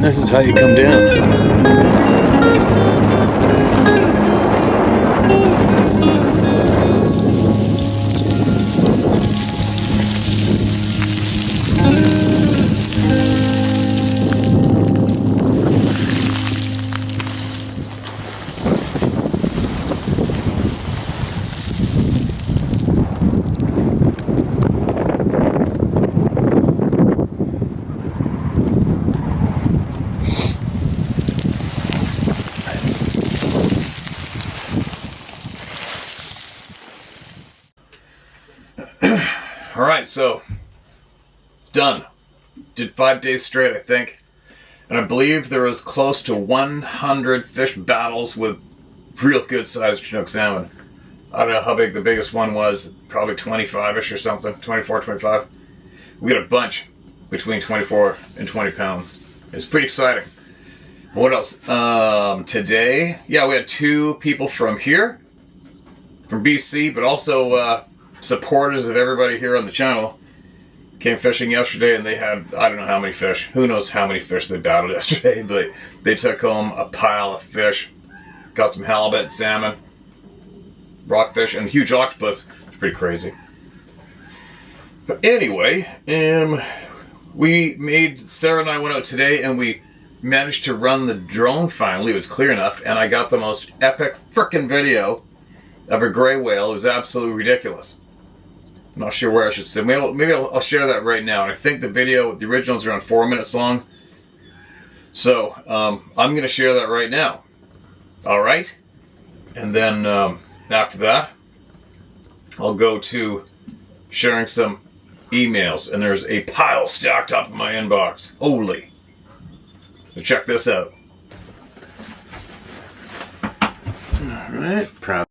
This is how you come down. Alright, so done. Did 5 days straight, I think. And I believe there was close to 100 fish battles with real good sized Chinook salmon. I don't know how big the biggest one was, probably 25-ish or something, 24, 25. We got a bunch between 24 and 20 pounds. It's pretty exciting. What else? Today, we had 2 people from here, from BC, but also supporters of everybody here on the channel came fishing yesterday, and they had, I don't know how many fish. Who knows how many fish they battled yesterday, but they took home a pile of fish. Got some halibut, salmon, rockfish, and a huge octopus. It's pretty crazy. But anyway, Sarah and I went out today, and we managed to run the drone finally. It was clear enough, and I got the most epic frickin' video of a gray whale. It was absolutely ridiculous. I'm not sure where I should say. Maybe I'll share that right now. And I think the original is around 4 minutes long. So I'm going to share that right now. All right? And then after that, I'll go to sharing some emails. And there's a pile stacked up in my inbox. Holy. So check this out. All right. Proud.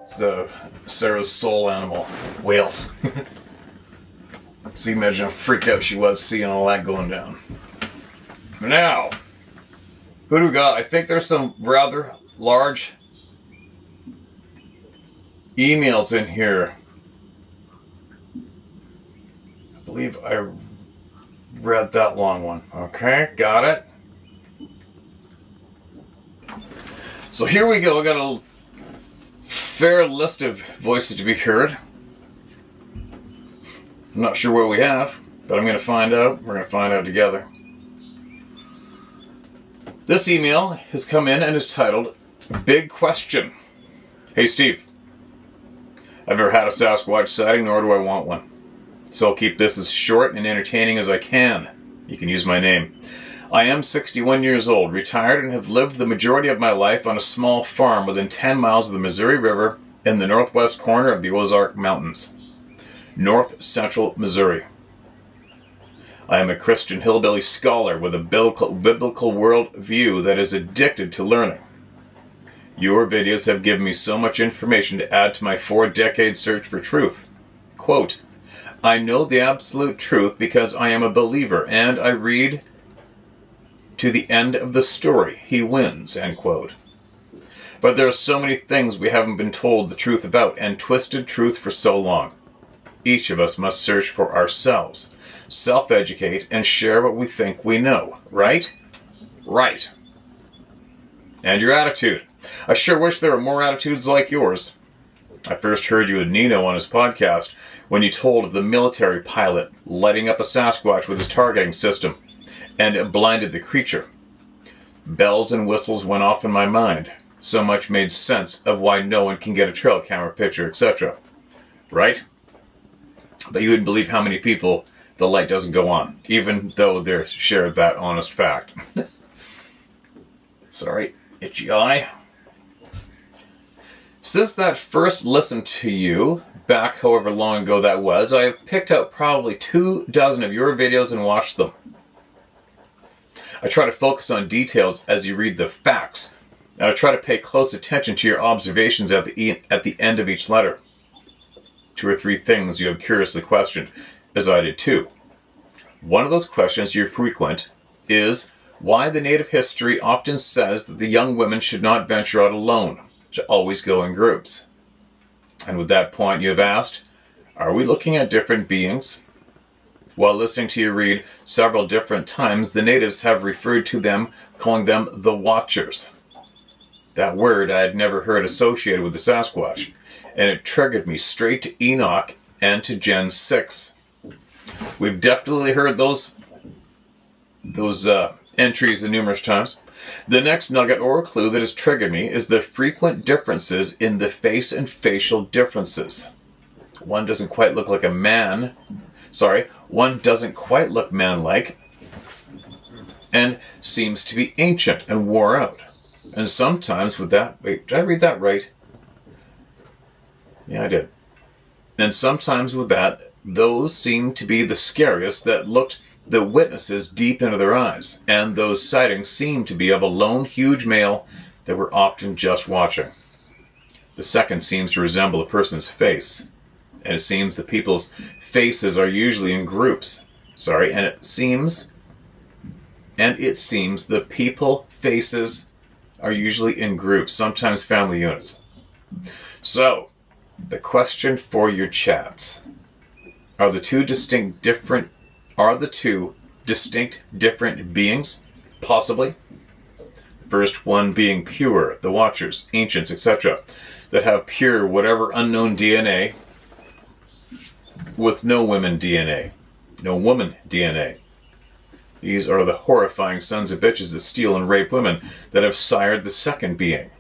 So Sarah's soul animal, whales. So you imagine how freaked out she was seeing all that going down. Now, who do we got? I think there's some rather large emails in here. I believe I read that long one. Okay, got it. So here we go. I got a fair list of voices to be heard. I'm not sure what we have, but I'm going to find out. We're going to find out together. This email has come in and is titled, Big Question. Hey Steve, I've never had a Sasquatch sighting, nor do I want one. So I'll keep this as short and entertaining as I can. You can use my name. I am 61 years old, retired, and have lived the majority of my life on a small farm within 10 miles of the Missouri River in the northwest corner of the Ozark Mountains, north central Missouri. I am a Christian hillbilly scholar with a biblical world view that is addicted to learning. Your videos have given me so much information to add to my 4-decade search for truth. Quote, I know the absolute truth because I am a believer and I read to the end of the story. He wins, end quote. But there are so many things we haven't been told the truth about and twisted truth for so long. Each of us must search for ourselves, self-educate, and share what we think we know, right? Right. And your attitude. I sure wish there were more attitudes like yours. I first heard you and Nino on his podcast when you told of the military pilot lighting up a Sasquatch with his targeting system, and it blinded the creature. Bells and whistles went off in my mind. So much made sense of why no one can get a trail camera picture, etc. Right? But you wouldn't believe how many people the light doesn't go on, even though they're shared that honest fact. Sorry, itchy eye. Since that first listen to you, back however long ago that was, I have picked out probably 24 of your videos and watched them. I try to focus on details as you read the facts, and I try to pay close attention to your observations at the end of each letter. 2 or 3 things you have curiously questioned, as I did too. One of those questions you frequent is why the native history often says that the young women should not venture out alone, should always go in groups. And with that point you have asked, are we looking at different beings? While listening to you read several different times, the natives have referred to them, calling them the Watchers. That word I had never heard associated with the Sasquatch, and it triggered me straight to Enoch and to Gen 6. We've definitely heard those entries numerous times. The next nugget or clue that has triggered me is the frequent differences in the face and facial differences. One doesn't quite look like a man. One doesn't quite look man-like and seems to be ancient and wore out. And sometimes with that... Wait, did I read that right? Yeah, I did. And sometimes with that, those seem to be the scariest that looked the witnesses deep into their eyes. And those sightings seem to be of a lone, huge male that we're often just watching. The second seems to resemble a person's face. And it seems that people's faces are usually in groups. And it seems the people faces are usually in groups, sometimes family units. So, the question for your chats. Are the two distinct different beings? Possibly. First one being pure, the Watchers, ancients, etc., that have pure whatever unknown DNA with no women DNA. No woman DNA. These are the horrifying sons of bitches that steal and rape women that have sired the second being.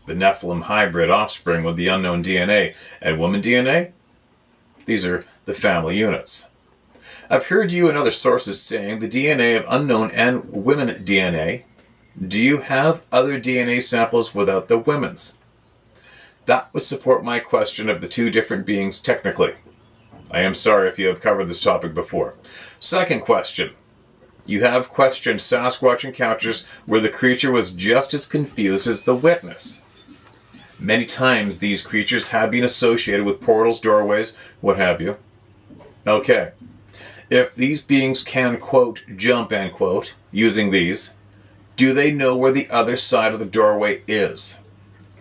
The Nephilim hybrid offspring with the unknown DNA and woman DNA? These are the family units. I've heard you and other sources saying the DNA of unknown and women DNA. Do you have other DNA samples without the women's? That would support my question of the two different beings technically. I am sorry if you have covered this topic before. Second question. You have questioned Sasquatch encounters where the creature was just as confused as the witness. Many times these creatures have been associated with portals, doorways, what have you. Okay. If these beings can, quote, jump, end quote, using these, do they know where the other side of the doorway is?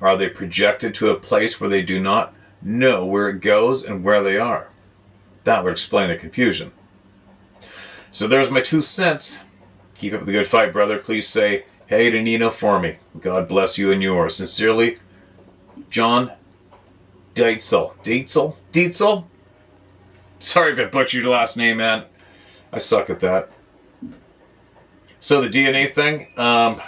Are they projected to a place where they do not know where it goes and where they are? That would explain the confusion. So there's my 2 cents. Keep up the good fight, brother. Please say hey to Nino for me. God bless you and yours. Sincerely, John Deitzel. Deitzel? Sorry if I butchered your last name, man. I suck at that. So the DNA thing,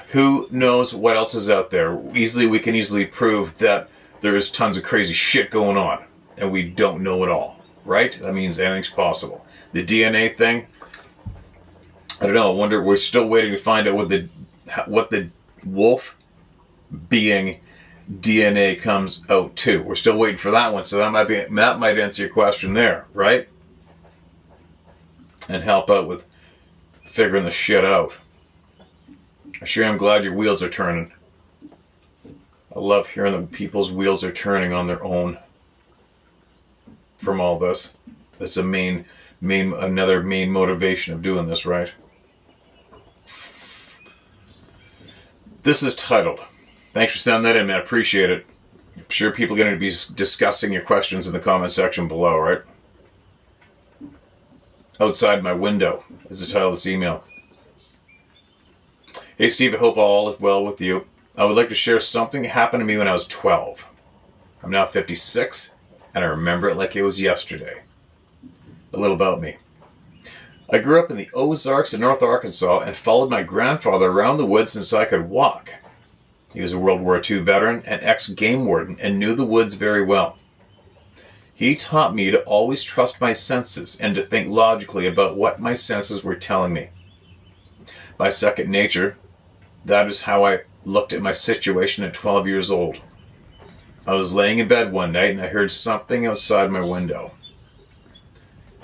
who knows what else is out there? We can easily prove that there is tons of crazy shit going on, and we don't know it all, right? That means anything's possible. The DNA thing, I don't know. I wonder. We're still waiting to find out what the wolf being DNA comes out to. We're still waiting for that one. So that might answer your question there, right? And help out with figuring the shit out. I sure am glad your wheels are turning. I love hearing that people's wheels are turning on their own from all this. That's a another main motivation of doing this, right? This is titled. Thanks for sending that in, man. I appreciate it. I'm sure people are going to be discussing your questions in the comment section below, right? Outside my window is the title of this email. Hey Steve, I hope all is well with you. I would like to share something that happened to me when I was 12. I'm now 56, and I remember it like it was yesterday. A little about me. I grew up in the Ozarks in North Arkansas and followed my grandfather around the woods since I could walk. He was a World War II veteran and ex-game warden and knew the woods very well. He taught me to always trust my senses and to think logically about what my senses were telling me. By second nature, that is how I looked at my situation at 12 years old. I was laying in bed one night and I heard something outside my window.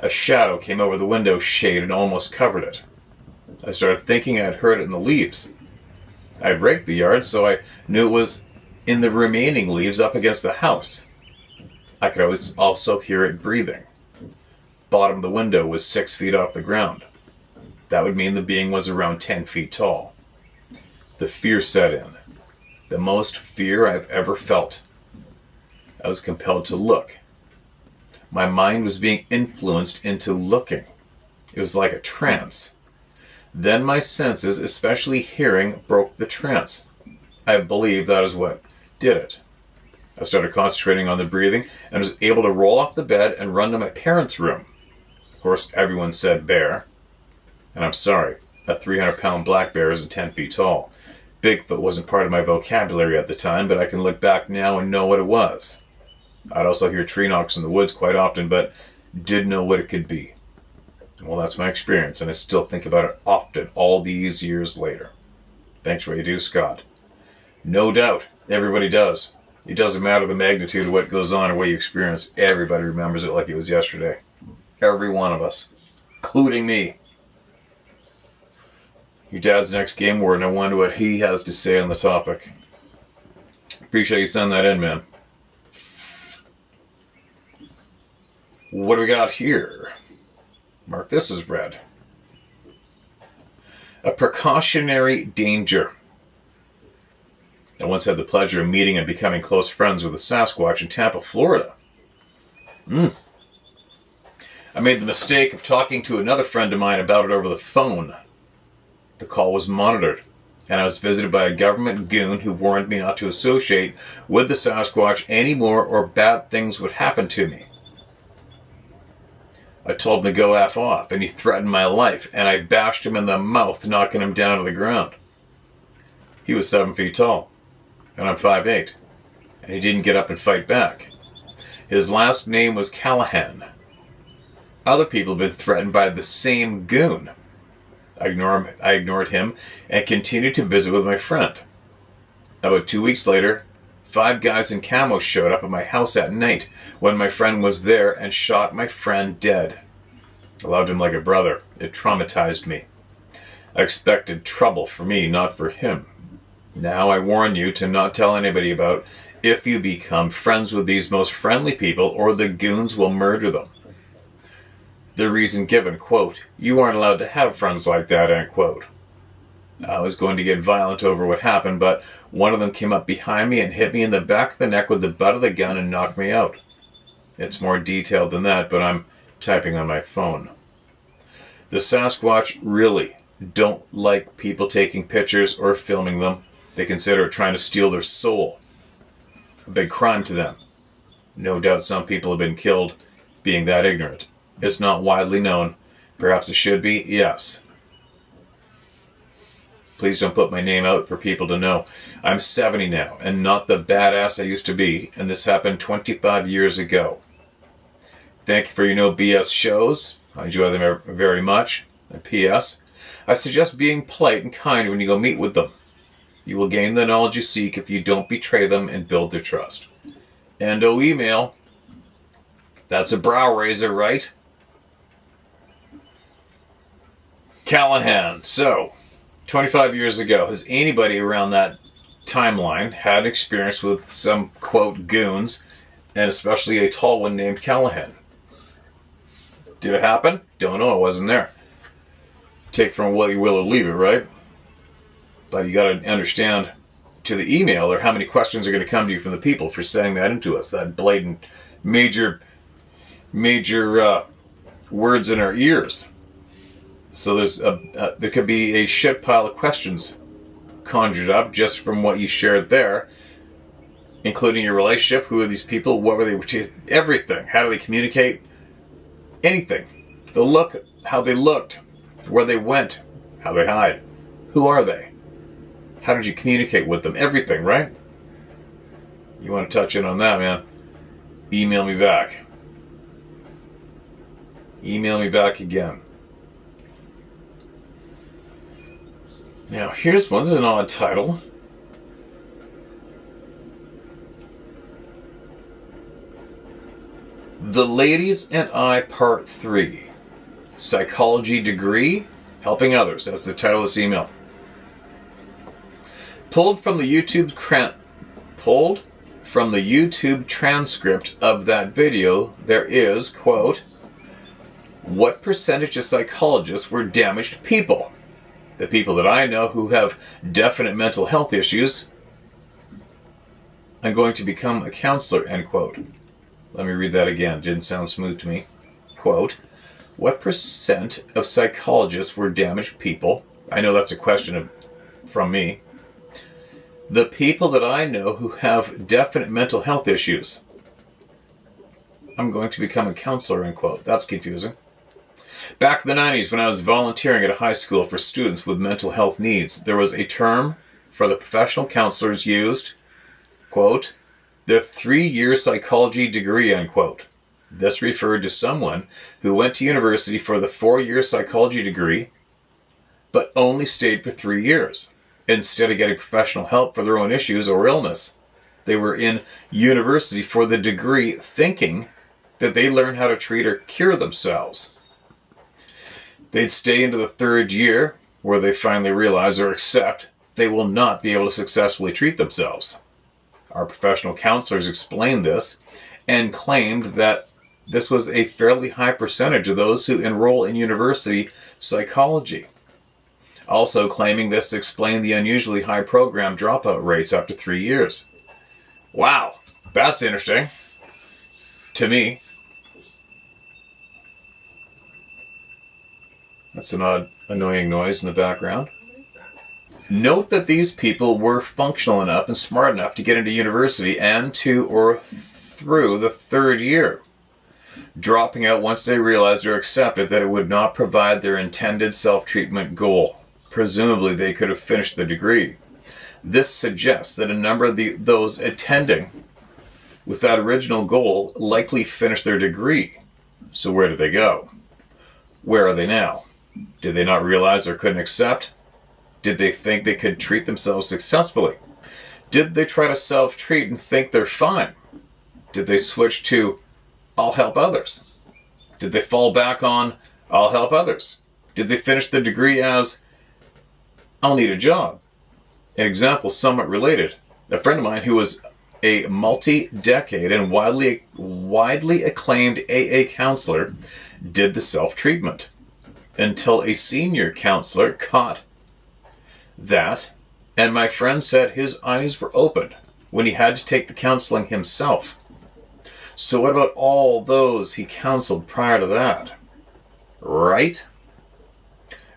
A shadow came over the window shade and almost covered it. I started thinking I had heard it in the leaves. I had raked the yard, so I knew it was in the remaining leaves up against the house. I could always also hear it breathing. Bottom of the window was 6 feet off the ground. That would mean the being was around 10 feet tall. The fear set in. The most fear I've ever felt. I was compelled to look. My mind was being influenced into looking. It was like a trance. Then my senses, especially hearing, broke the trance. I believe that is what did it. I started concentrating on the breathing and was able to roll off the bed and run to my parents' room. Of course, everyone said bear. And I'm sorry, a 300-pound black bear isn't 10 feet tall. Bigfoot wasn't part of my vocabulary at the time, but I can look back now and know what it was. I'd also hear tree knocks in the woods quite often, but didn't know what it could be. Well, that's my experience, and I still think about it often all these years later. Thanks for what you do, Scott. No doubt, everybody does. It doesn't matter the magnitude of what goes on or what you experience. Everybody remembers it like it was yesterday. Every one of us, including me. Your dad's next game warden. I wonder what he has to say on the topic. Appreciate you sending that in, man. What do we got here? Mark this as red. A precautionary danger. I once had the pleasure of meeting and becoming close friends with a Sasquatch in Tampa, Florida. I made the mistake of talking to another friend of mine about it over the phone. The call was monitored, and I was visited by a government goon who warned me not to associate with the Sasquatch anymore or bad things would happen to me. I told him to go F off, and he threatened my life, and I bashed him in the mouth, knocking him down to the ground. He was 7 feet tall, and I'm 5'8", and he didn't get up and fight back. His last name was Callahan. Other people have been threatened by the same goon. I ignored him and continued to visit with my friend. About 2 weeks later, 5 guys in camo showed up at my house at night when my friend was there and shot my friend dead. I loved him like a brother. It traumatized me. I expected trouble for me, not for him. Now I warn you to not tell anybody about If you become friends with these most friendly people, or the goons will murder them. The reason given, quote, you aren't allowed to have friends like that, end quote. I was going to get violent over what happened, but one of them came up behind me and hit me in the back of the neck with the butt of the gun and knocked me out. It's more detailed than that, but I'm typing on my phone. The Sasquatch really don't like people taking pictures or filming them. They consider it trying to steal their soul. A big crime to them. No doubt some people have been killed being that ignorant. It's not widely known. Perhaps it should be, yes. Please don't put my name out for people to know. I'm 70 now, and not the badass I used to be, and this happened 25 years ago. Thank you for your no BS shows. I enjoy them very much. And P.S. I suggest being polite and kind when you go meet with them. You will gain the knowledge you seek if you don't betray them and build their trust. Endo email. That's a brow raiser, right? Callahan. So, 25 years ago, has anybody around that timeline had experience with some, quote, goons, and especially a tall one named Callahan? Did it happen? Don't know, I wasn't there. Take from what you will or leave it, right? But you got to understand to the email or how many questions are going to come to you from the people for saying that into us. That blatant, major words in our ears. So there could be a shit pile of questions conjured up just from what you shared there, including your relationship. Who are these people? What were they? Everything. How do they communicate? Anything. The look, how they looked, where they went, how they hide. Who are they? How did you communicate with them? Everything, right? You want to touch in on that, man? Email me back. Email me back again. Now, here's one. This is an odd title. The Ladies and I, Part 3. Psychology degree, helping others. That's the title of this email. Pulled from the YouTube transcript of that video, there is, quote, what percentage of psychologists were damaged people? The people that I know who have definite mental health issues. I'm going to become a counselor, end quote. Let me read that again. Didn't sound smooth to me. Quote, what percent of psychologists were damaged people? I know that's a question from me. The people that I know who have definite mental health issues. I'm going to become a counselor, end quote. That's confusing. Back in the 90s, when I was volunteering at a high school for students with mental health needs, there was a term for the professional counselors used, quote, the 3-year psychology degree, end quote. This referred to someone who went to university for the 4-year psychology degree, but only stayed for 3 years. Instead of getting professional help for their own issues or illness, they were in university for the degree thinking that they learn how to treat or cure themselves. They'd stay into the 3rd year where they finally realize or accept they will not be able to successfully treat themselves. Our professional counselors explained this and claimed that this was a fairly high percentage of those who enroll in university psychology. Also claiming this explained the unusually high program dropout rates after 3 years. Wow, that's interesting. To me. That's an odd, annoying noise in the background. Note that these people were functional enough and smart enough to get into university and to or through the 3rd year, dropping out once they realized or accepted that it would not provide their intended self-treatment goal. Presumably, they could have finished the degree. This suggests that a number of those attending with that original goal likely finished their degree. So where did they go? Where are they now? Did they not realize or couldn't accept? Did they think they could treat themselves successfully? Did they try to self-treat and think they're fine? Did they switch to, I'll help others? Did they fall back on, I'll help others? Did they finish the degree as, I'll need a job? An example somewhat related. A friend of mine who was a multi-decade and widely acclaimed AA counselor, did the self-treatment until a senior counselor caught that, and my friend said his eyes were opened when he had to take the counseling himself. So what about all those he counseled prior to that? Right?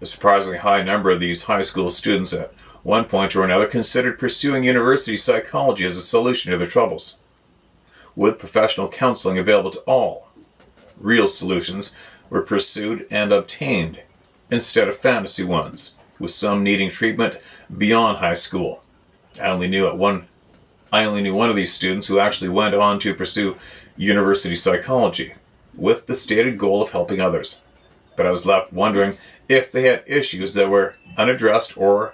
A surprisingly high number of these high school students at one point or another considered pursuing university psychology as a solution to their troubles. With professional counseling available to all, real solutions were pursued and obtained instead of fantasy ones, with some needing treatment beyond high school. I only knew one of these students who actually went on to pursue university psychology with the stated goal of helping others. But I was left wondering if they had issues that were unaddressed, or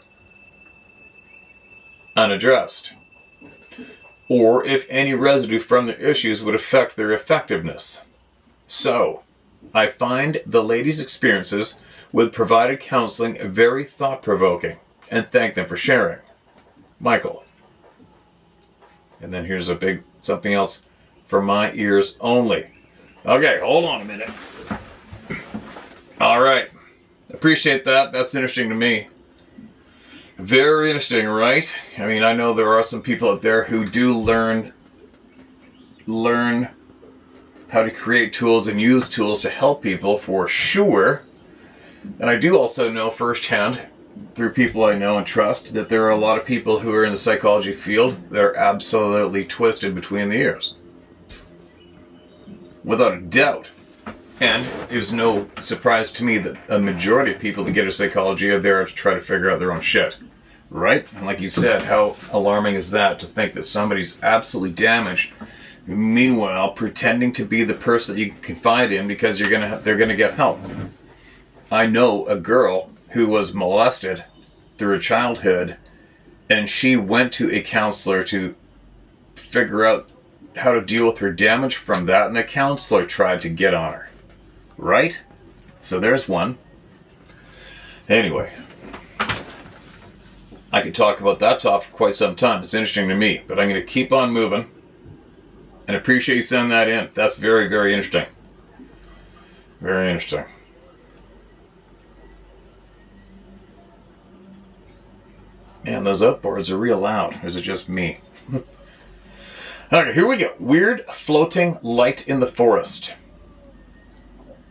if any residue from their issues would affect their effectiveness. So, I find the ladies' experiences with provided counseling very thought-provoking, and thank them for sharing. Michael. And then here's something else for my ears only. Okay, hold on a minute. All right. Appreciate that. That's interesting to me. Very interesting, right? I mean, I know there are some people out there who do learn how to create tools and use tools to help people, for sure. And I do also know firsthand, through people I know and trust, that there are a lot of people who are in the psychology field that are absolutely twisted between the ears. Without a doubt. And it was no surprise to me that a majority of people that get into psychology are there to try to figure out their own shit. Right? And like you said, how alarming is that to think that somebody's absolutely damaged, meanwhile pretending to be the person that you can confide in because they're gonna get help. I know a girl who was molested through her childhood, and she went to a counselor to figure out how to deal with her damage from that, and the counselor tried to get on her. Right? So there's one. Anyway, I could talk about that topic for quite some time. It's interesting to me, but I'm going to keep on moving, and appreciate you sending that in. That's very, very interesting. Very interesting. Man, those outboards are real loud. Or is it just me? Okay, here we go. Weird floating light in the forest.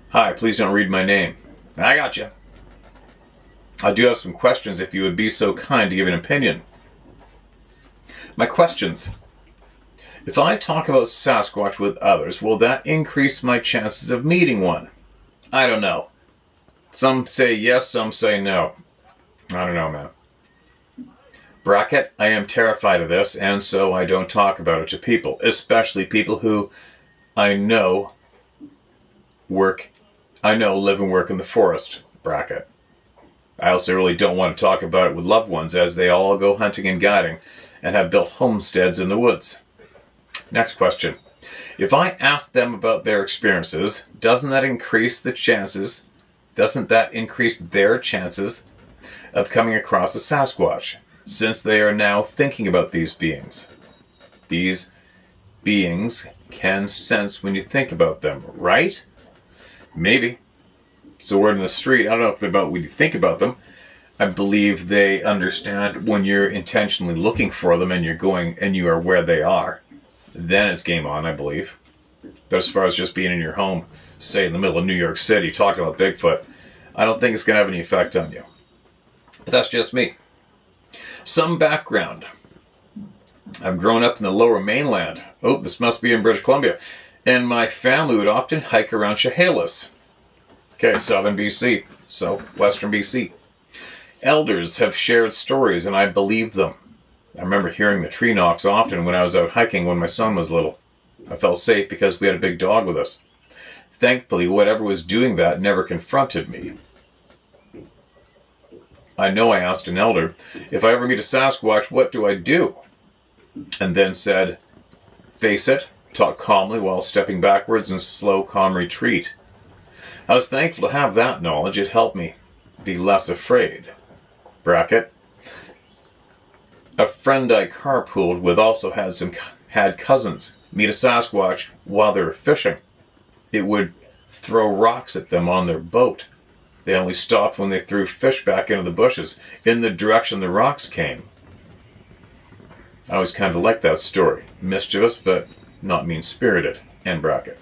Hi, please don't read my name. I got you. I do have some questions if you would be so kind to give an opinion. My questions. If I talk about Sasquatch with others, will that increase my chances of meeting one? I don't know. Some say yes, some say no. I don't know, man. Bracket, I am terrified of this, and so I don't talk about it to people, especially people who I know live and work in the forest. Bracket. I also really don't want to talk about it with loved ones, as they all go hunting and guiding and have built homesteads in the woods. Next question. If I ask them about their experiences, doesn't that increase their chances of coming across a Sasquatch, since they are now thinking about these beings? These beings can sense when you think about them, right? Maybe. It's a word in the street. I don't know if they're about when you think about them. I believe they understand when you're intentionally looking for them and you are where they are. Then it's game on, I believe. But as far as just being in your home, say in the middle of New York City, talking about Bigfoot, I don't think it's going to have any effect on you. But that's just me. Some background. I've grown up in the lower mainland. Oh, this must be in British Columbia. And my family would often hike around Chehalis. Okay, southern BC. Western BC. Elders have shared stories, and I believe them. I remember hearing the tree knocks often when I was out hiking when my son was little. I felt safe because we had a big dog with us. Thankfully, whatever was doing that never confronted me. I know I asked an elder, if I ever meet a Sasquatch, what do I do? And then said, face it, talk calmly while stepping backwards in slow, calm retreat. I was thankful to have that knowledge. It helped me be less afraid. Bracket. A friend I carpooled with also had had cousins meet a Sasquatch while they were fishing, it would throw rocks at them on their boat. They only stopped when they threw fish back into the bushes in the direction the rocks came. I always kind of liked that story. Mischievous, but not mean-spirited. End bracket.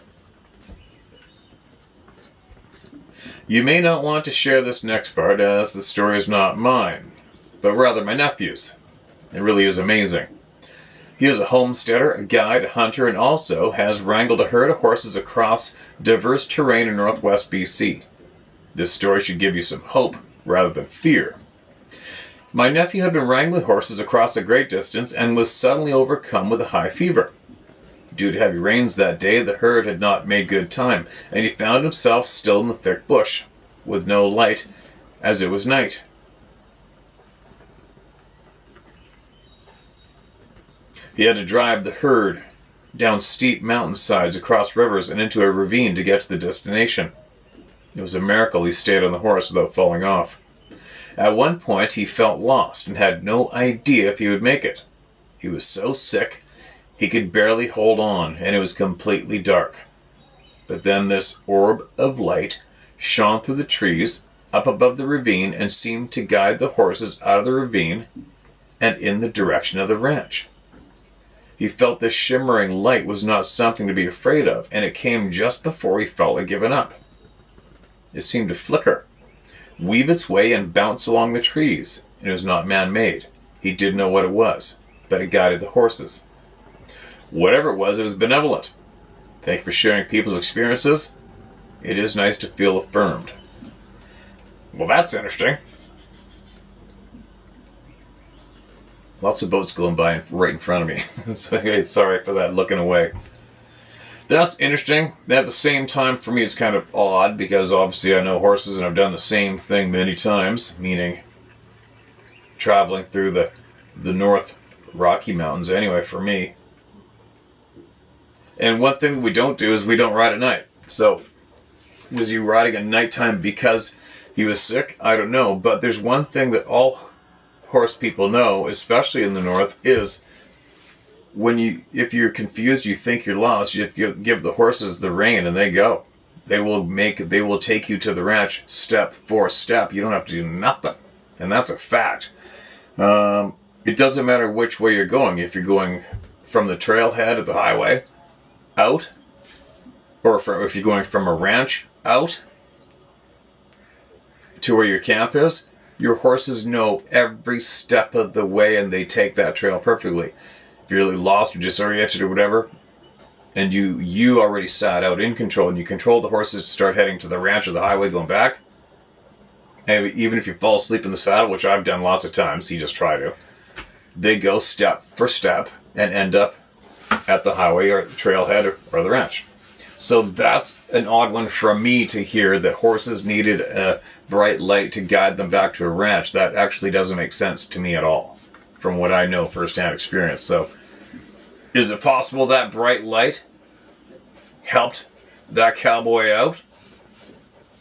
You may not want to share this next part, as the story is not mine, but rather my nephew's. It really is amazing. He is a homesteader, a guide, a hunter, and also has wrangled a herd of horses across diverse terrain in northwest BC. This story should give you some hope rather than fear. My nephew had been wrangling horses across a great distance and was suddenly overcome with a high fever. Due to heavy rains that day, the herd had not made good time, and he found himself still in the thick bush, with no light, as it was night. He had to drive the herd down steep mountainsides, across rivers, and into a ravine to get to the destination. It was a miracle he stayed on the horse without falling off. At one point, he felt lost and had no idea if he would make it. He was so sick, he could barely hold on, and it was completely dark. But then this orb of light shone through the trees up above the ravine and seemed to guide the horses out of the ravine and in the direction of the ranch. He felt this shimmering light was not something to be afraid of, and it came just before he felt like giving up. It seemed to flicker, weave its way, and bounce along the trees. It was not man-made. He didn't know what it was, but it guided the horses. Whatever it was benevolent. Thank you for sharing people's experiences. It is nice to feel affirmed. Well, that's interesting. Lots of boats going by right in front of me. So, sorry for that, looking away. That's interesting. At the same time, for me, it's kind of odd because obviously I know horses and I've done the same thing many times, meaning traveling through the North Rocky Mountains anyway for me. And one thing that we don't do is we don't ride at night. So, was he riding at nighttime because he was sick? I don't know. But there's one thing that all horse people know, especially in the North, is if you're confused, you think you're lost, you have to give the horses the rein and they go. They will take you to the ranch step for step. You don't have to do nothing. And that's a fact. It doesn't matter which way you're going. If you're going from the trailhead of the highway out, or if you're going from a ranch out to where your camp is, your horses know every step of the way and they take that trail perfectly. If you're really lost or disoriented or whatever, and you already sat out in control and you control the horses to start heading to the ranch or the highway going back, and even if you fall asleep in the saddle, which I've done lots of times, you just try to, they go step for step and end up at the highway or the trailhead or the ranch. So that's an odd one from me to hear, that horses needed a bright light to guide them back to a ranch. That actually doesn't make sense to me at all, from what I know firsthand experience. So, is it possible that bright light helped that cowboy out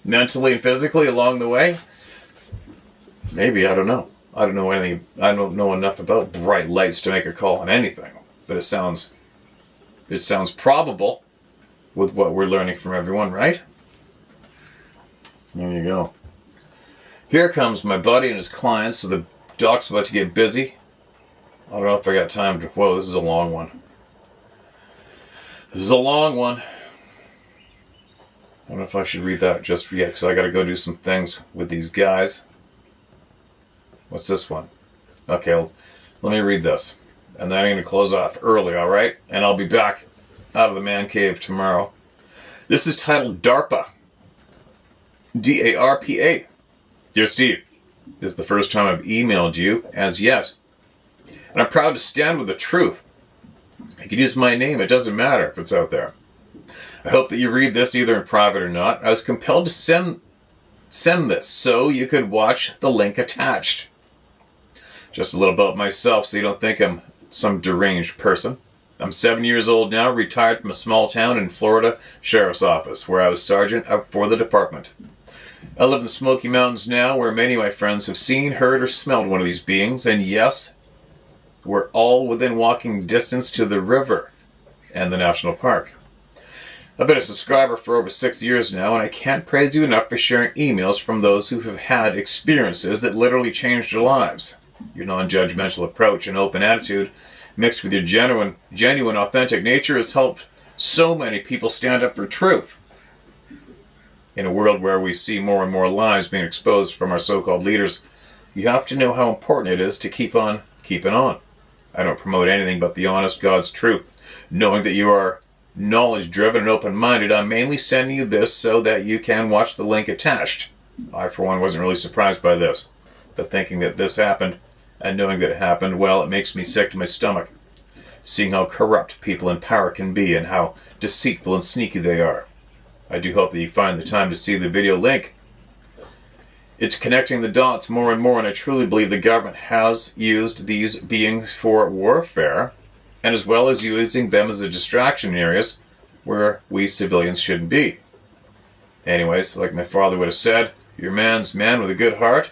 mentally and physically along the way? Maybe, I don't know. I don't know anything. I don't know enough about bright lights to make a call on anything. But it sounds probable with what we're learning from everyone, right? There you go. Here comes my buddy and his clients, so the dock's about to get busy. I don't know if I got time to... Whoa, this is a long one. I don't know if I should read that just yet, because I got to go do some things with these guys. What's this one? Okay, let me read this. And then I'm going to close off early, alright? And I'll be back out of the man cave tomorrow. This is titled DARPA. DARPA. Dear Steve, this is the first time I've emailed you as yet. And I'm proud to stand with the truth. I can use my name, it doesn't matter if it's out there. I hope that you read this either in private or not. I was compelled to send this so you could watch the link attached. Just a little about myself so you don't think I'm some deranged person. I'm 7 years old now, retired from a small town in Florida Sheriff's Office, where I was sergeant for the department. I live in the Smoky Mountains now, where many of my friends have seen, heard, or smelled one of these beings, and yes, We're all within walking distance to the river and the national park. I've been a subscriber for over 6 years now, and I can't praise you enough for sharing emails from those who have had experiences that literally changed their lives. Your non-judgmental approach and open attitude, mixed with your genuine, authentic nature, has helped so many people stand up for truth. In a world where we see more and more lies being exposed from our so-called leaders, you have to know how important it is to keep on keeping on. I don't promote anything but the honest God's truth. Knowing that you are knowledge-driven and open-minded, I'm mainly sending you this so that you can watch the link attached. I, for one, wasn't really surprised by this. But thinking that this happened, and knowing that it happened, well, it makes me sick to my stomach. Seeing how corrupt people in power can be and how deceitful and sneaky they are. I do hope that you find the time to see the video link. It's connecting the dots more and more, and I truly believe the government has used these beings for warfare, and as well as using them as a distraction in areas where we civilians shouldn't be. Anyways, like my father would have said, you're a man's man with a good heart.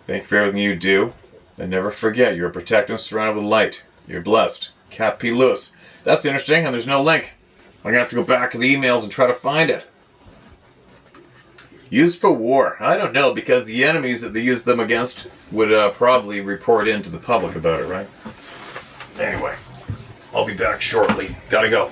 Thank you for everything you do. And never forget, you're protected and surrounded with light. You're blessed. Cap P. Lewis. That's interesting, and there's no link. I'm going to have to go back to the emails and try to find it. Used for war. I don't know, because the enemies that they use them against would probably report in to the public about it, right? Anyway, I'll be back shortly. Gotta go.